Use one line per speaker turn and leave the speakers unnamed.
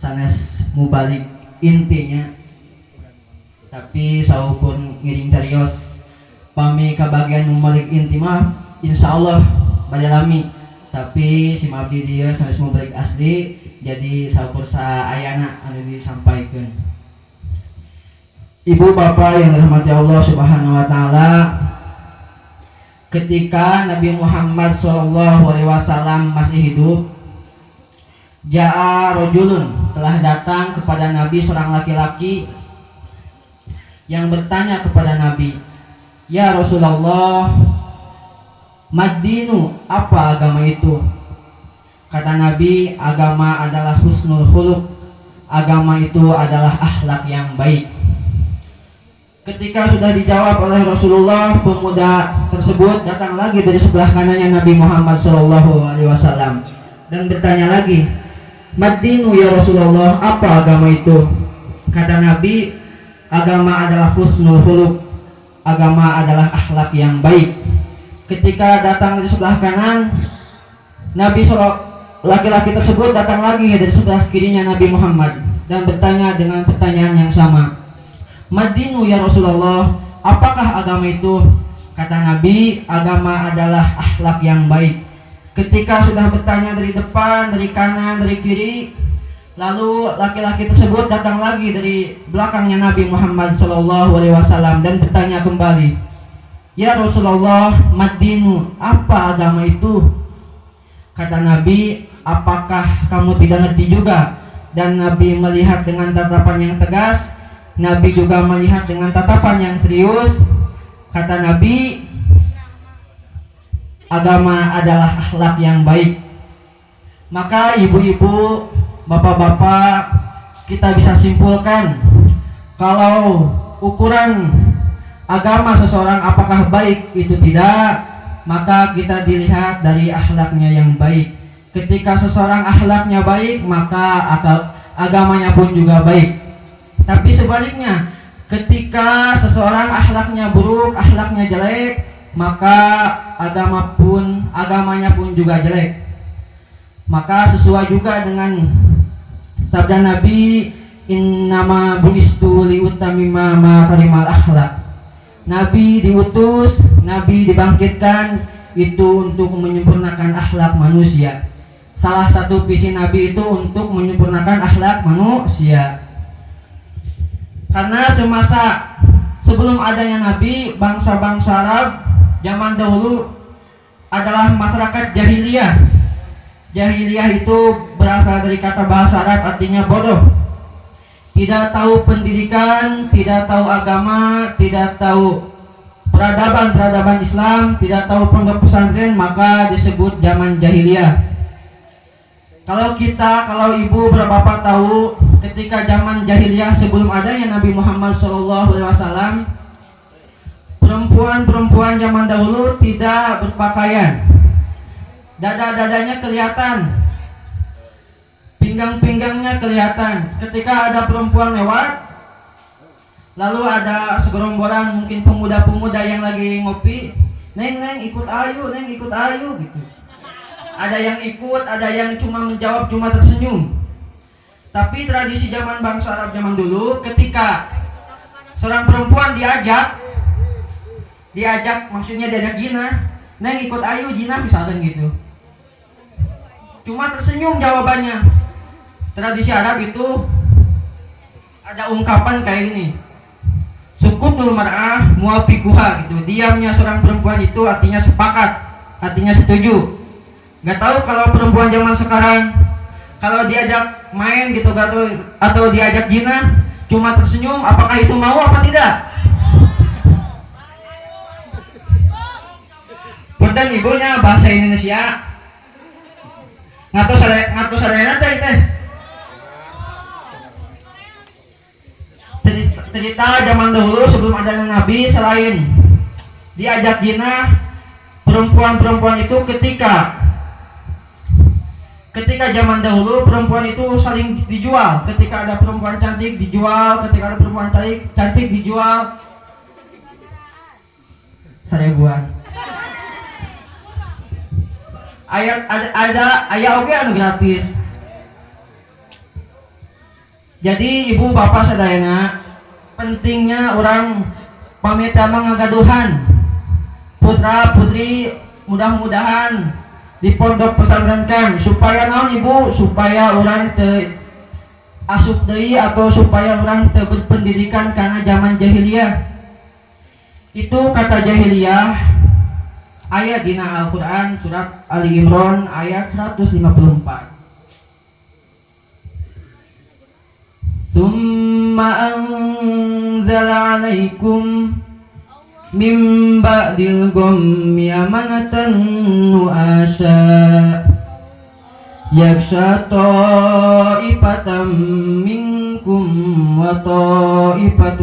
sanes mubalik intinya, tapi saukur ngiring carios pami kabagian mubalik inti mah insyaallah badalami, tapi si mabdi dia sanes mubalik asli jadi saukur sa ayana anu disampaikan. Ibu bapak yang dirahmati Allah Subhanahu wa taala, ketika Nabi Muhammad SAW masih hidup, ja'a rojulun, telah datang kepada Nabi seorang laki-laki yang bertanya kepada Nabi, "Ya Rasulullah, mad-dinu, apa agama itu?" Kata Nabi, agama adalah husnul khuluq, agama itu adalah akhlak yang baik. Ketika sudah dijawab oleh Rasulullah, pemuda tersebut datang lagi dari sebelah kanannya Nabi Muhammad SAW dan bertanya lagi, "Mad-dinu ya Rasulullah, apa agama itu?" Kata Nabi, agama adalah husnul khuluq, agama adalah akhlak yang baik. Ketika datang dari sebelah kanan, laki-laki tersebut datang lagi dari sebelah kirinya Nabi Muhammad dan bertanya dengan pertanyaan yang sama, "Mad-dinu ya Rasulullah, apakah agama itu?" Kata Nabi, agama adalah akhlak yang baik. Ketika sudah bertanya dari depan, dari kanan, dari kiri, lalu laki-laki tersebut datang lagi dari belakangnya Nabi Muhammad SAW dan bertanya kembali, "Ya Rasulullah, mad-dinu, apa agama itu?" Kata Nabi, "Apakah kamu tidak ngerti juga?" Dan Nabi melihat dengan tatapan yang tegas, Nabi juga melihat dengan tatapan yang serius. Kata Nabi, agama adalah akhlak yang baik. Maka ibu-ibu, bapak-bapak, kita bisa simpulkan kalau ukuran agama seseorang apakah baik itu tidak, maka kita dilihat dari akhlaknya yang baik. Ketika seseorang akhlaknya baik, maka agamanya pun juga baik. Tapi sebaliknya, ketika seseorang akhlaknya buruk, akhlaknya jelek, maka agamanya pun juga jelek. Maka sesuai juga dengan sabda Nabi, "Innama bu'istu liutammima makarimal akhlak." Nabi diutus, Nabi dibangkitkan itu untuk menyempurnakan akhlak manusia. Salah satu visi Nabi itu untuk menyempurnakan akhlak manusia. Karena sebelum adanya Nabi, bangsa-bangsa Arab zaman dahulu adalah masyarakat jahiliyah. Jahiliyah itu berasal dari kata bahasa Arab artinya bodoh. Tidak tahu pendidikan, tidak tahu agama, tidak tahu peradaban Islam, tidak tahu pondok pesantren, maka disebut zaman jahiliyah. Kalau ibu bapak tahu, ketika zaman jahiliyah sebelum adanya Nabi Muhammad SAW, perempuan zaman dahulu tidak berpakaian, dada-dadanya kelihatan, pinggang-pinggangnya kelihatan. Ketika ada perempuan lewat, lalu ada segerombolan mungkin pemuda-pemuda yang lagi ngopi, neng ikut ayu gitu. Ada yang ikut, ada yang cuma menjawab, cuma tersenyum. Tapi tradisi zaman bangsa Arab zaman dulu, ketika seorang perempuan diajak maksudnya diajak zina, neng ikut ayu zina misalkan gitu, cuma tersenyum jawabannya. Tradisi Arab itu ada ungkapan kayak gini, sukutul mar'ah muwafiquha gitu. Diamnya seorang perempuan itu artinya sepakat, artinya setuju. Gak tahu kalau perempuan zaman sekarang kalau diajak main gitu atau diajak zina cuma tersenyum, apakah itu mau apa tidak? Punten ibunya bahasa Indonesia ngatur sadayana teh. Cerita zaman dahulu sebelum adanya Nabi, selain diajak zina, perempuan itu ketika zaman dahulu perempuan itu saling dijual. Ketika ada perempuan cantik dijual, ketika ada perempuan cantik dijual 1000-an. Ada oke anu gratis. Jadi ibu bapak sadayana, pentingnya orang pamita mangagaduhan putra putri, mudah-mudahan di pondok pesantren kan supaya naon ibu, supaya orang asup deui atau supaya orang berpendidikan karena zaman jahiliyah. Itu kata jahiliyah ayat dina Al-Quran surat Ali Imran ayat 154. Summa anzala alaikum min ba'dil ghammi amanatan nu'asha yaksha ta'ifatam minkum wa ta'ifatum